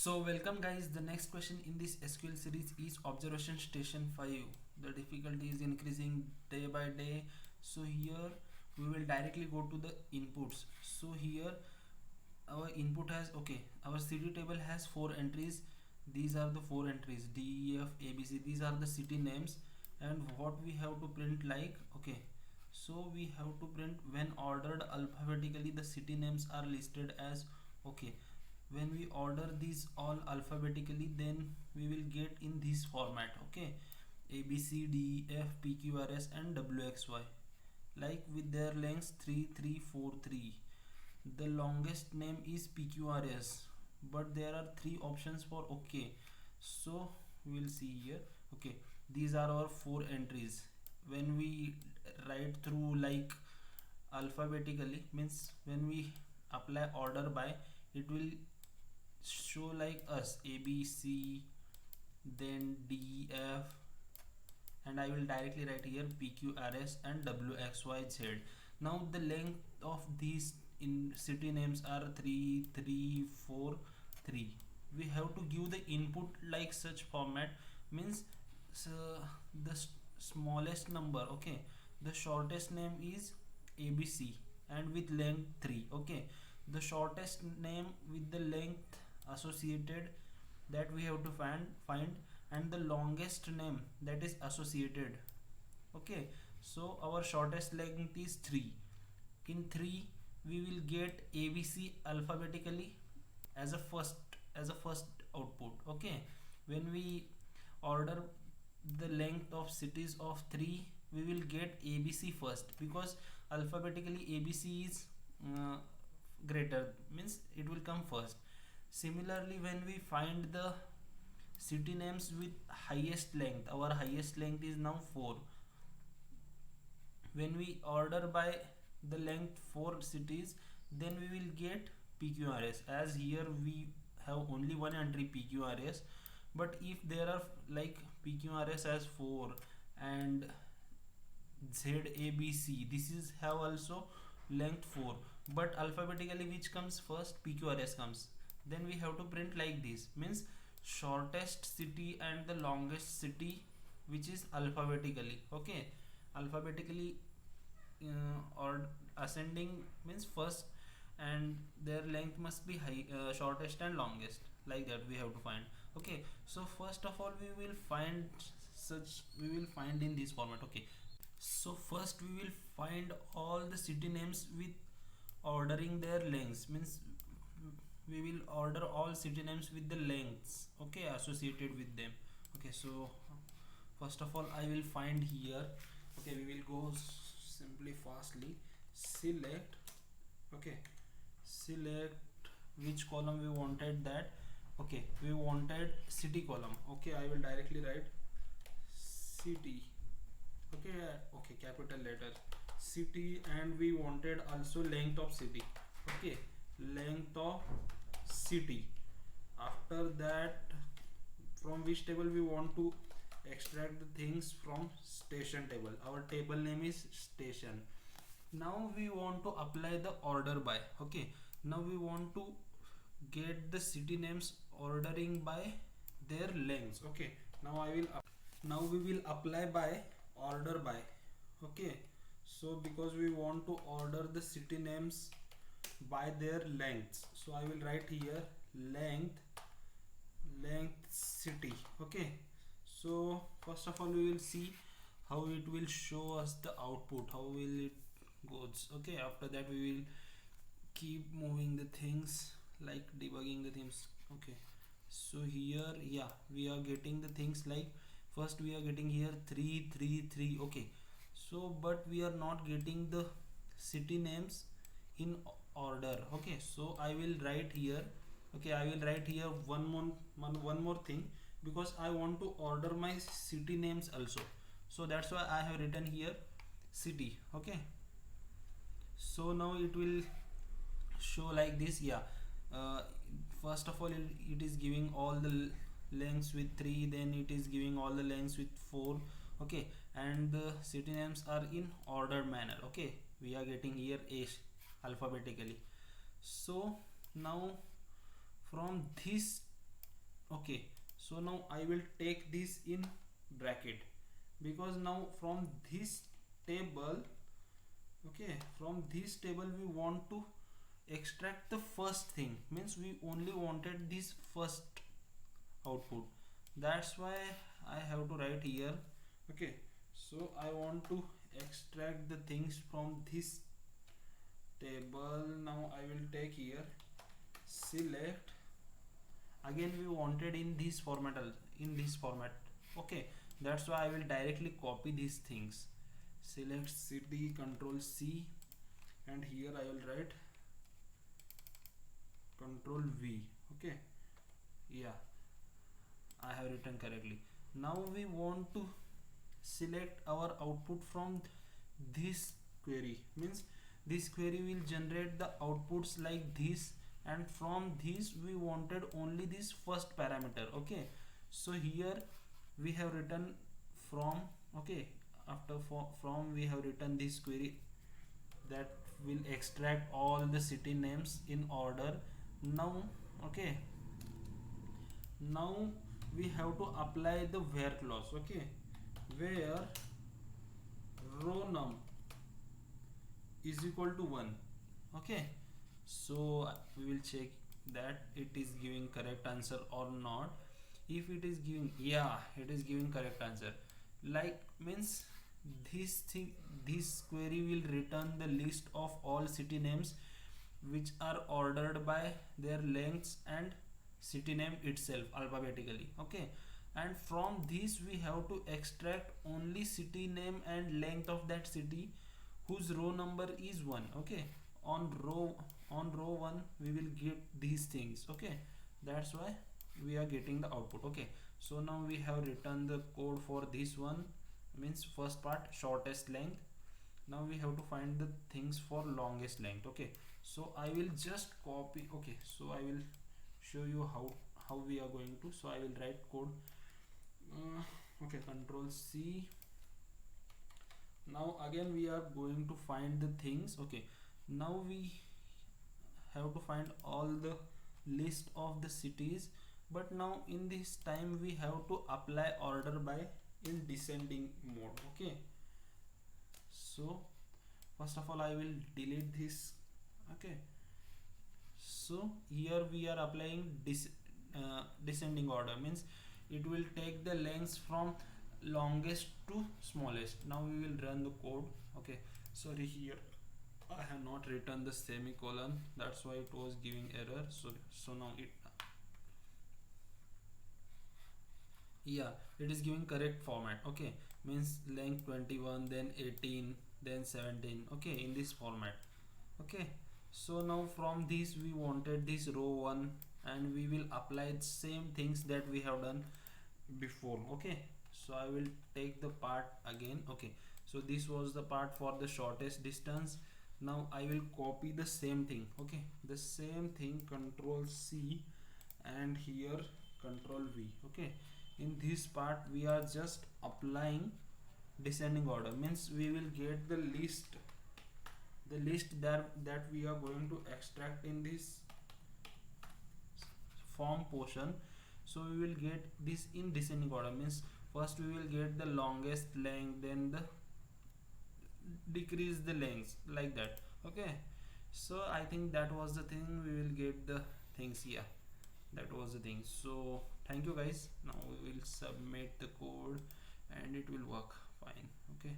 So welcome guys, the next question in this SQL series is observation station 5. The difficulty is increasing day by day. So here we will directly go to the inputs. So here our input has, okay, our city table has 4 entries. These are the 4 entries D, E, F, A, B, C. These are the city names, and what we have to print, like, okay, so we have to print when ordered alphabetically the city names are listed as, okay, when we order these all alphabetically, then we will get in this format, okay, A, B, C, D, F, P, Q, R, S and W, X, Y, like with their lengths 3, 3, 4, 3. The longest name is PQRS, but there are three options for, okay, so we'll see here, okay, these are our 4 entries. When we write through like alphabetically, means when we apply order by, it will show like us A, B, C, then D, F, and I will directly write here P, Q, R, S and W, X, Y, Z. Now the length of these in city names are 3, 3, 4, 3. We have to give the input like such format, means so the smallest number, okay, the shortest name is ABC and with length 3, okay, the shortest name with the length associated, that we have to find, and the longest name that is associated, okay. So our shortest length is 3. In 3 we will get ABC alphabetically as a first output, okay. When we order the length of cities of 3, we will get ABC first, because alphabetically ABC is uh, greater, means it will come first. Similarly, when we find the city names with highest length, our highest length is now 4. When we order by the length 4 cities, then we will get PQRS, as here we have only one entry PQRS. But if there are like PQRS as 4 and ZABC, this is have also length 4, but alphabetically which comes first, PQRS comes, then we have to print like this, means shortest city and the longest city, which is alphabetically, okay, alphabetically or ascending means first, and their length must be high, shortest and longest, like that we have to find, okay. So first of all we will find in this format, okay. So first we will find all the city names with ordering their lengths, means we will order all city names with the lengths, okay, associated with them, okay. So first of all I will find here, okay, we will go simply fastly, select, okay, select which column we wanted, that, okay, we wanted city column, okay, I will directly write city, okay, okay, capital letter city, and we wanted also length of city, okay, length of city. After that, from which table we want to extract the things, from station table, our table name is station. Now we want to apply the order by, okay, now we want to get the city names ordering by their lengths, okay. Now now we will apply by order by, okay. So because we want to order the city names by their lengths, so I will write here length city, okay. So first of all we will see how it will show us the output, how will it goes, okay. After that we will keep moving the things, like debugging the things, okay. So here, yeah, we are getting the things like, first we are getting here 3, 3, 3, okay. So but we are not getting the city names in order, okay. So I will write here, okay, I will write here one more thing, because I want to order my city names also, so that's why I have written here city, okay. So now it will show like this, yeah. uh, First of all it is giving all the lengths with 3, then it is giving all the lengths with 4, okay, and the city names are in ordered manner, okay. We are getting here A alphabetically. So now from this Okay, so now I will take this in bracket, because now from this table, okay, from this table we want to extract the first thing, means we only wanted this first output. That's why I have to write here. Okay, so I want to extract the things from this table. Now I will take here select. Again we wanted in this format, in this format. Okay, that's why I will directly copy these things. Select city, control C, and here I will write control V. Okay, yeah, I have written correctly. Now we want to select our output from this query, means this query will generate the outputs like this, and from this we wanted only this first parameter. Okay, so here we have written from. Okay, after from we have written this query that will extract all the city names in order. Now, okay, now we have to apply the where clause. Okay, where row num is equal to 1. Okay, so we will check that it is giving correct answer or not. If it is giving, yeah, it is giving correct answer. Like, means this thing, this query will return the list of all city names which are ordered by their lengths and city name itself alphabetically. Okay, and from this we have to extract only city name and length of that city whose row number is 1. Okay, on row 1 we will get these things. Okay, that's why we are getting the output. Okay, so now we have written the code for this one, means first part shortest length. Now we have to find the things for longest length. Okay, so I will just copy. Okay, so I will show you how we are going to. So I will write code. Okay, control C. Now again we are going to find the things. Okay, now we have to find all the list of the cities, but now in this time we have to apply order by in descending mode. Okay, so first of all I will delete this. Okay, so here we are applying descending order, means it will take the lengths from longest to smallest. Now we will run the code. Okay, sorry, here I have not written the semicolon, that's why it was giving error. So now it, yeah, it is giving correct format. Okay, means length 21, then 18, then 17. Okay, in this format. Okay, so now from this we wanted this row 1, and we will apply the same things that we have done before. Okay, so I will take the part again. Okay, so this was the part for the shortest distance. Now I will copy the same thing. Okay, the same thing, control C, and here control V. Okay, in this part we are just applying descending order, means we will get the list, the list that we are going to extract in this form portion. So we will get this in descending order, means first we will get the longest length, then the decrease the length, like that. Okay, so I think that was the thing, we will get the things here. That was the thing. So thank you guys. Now we will submit the code and it will work fine. Okay.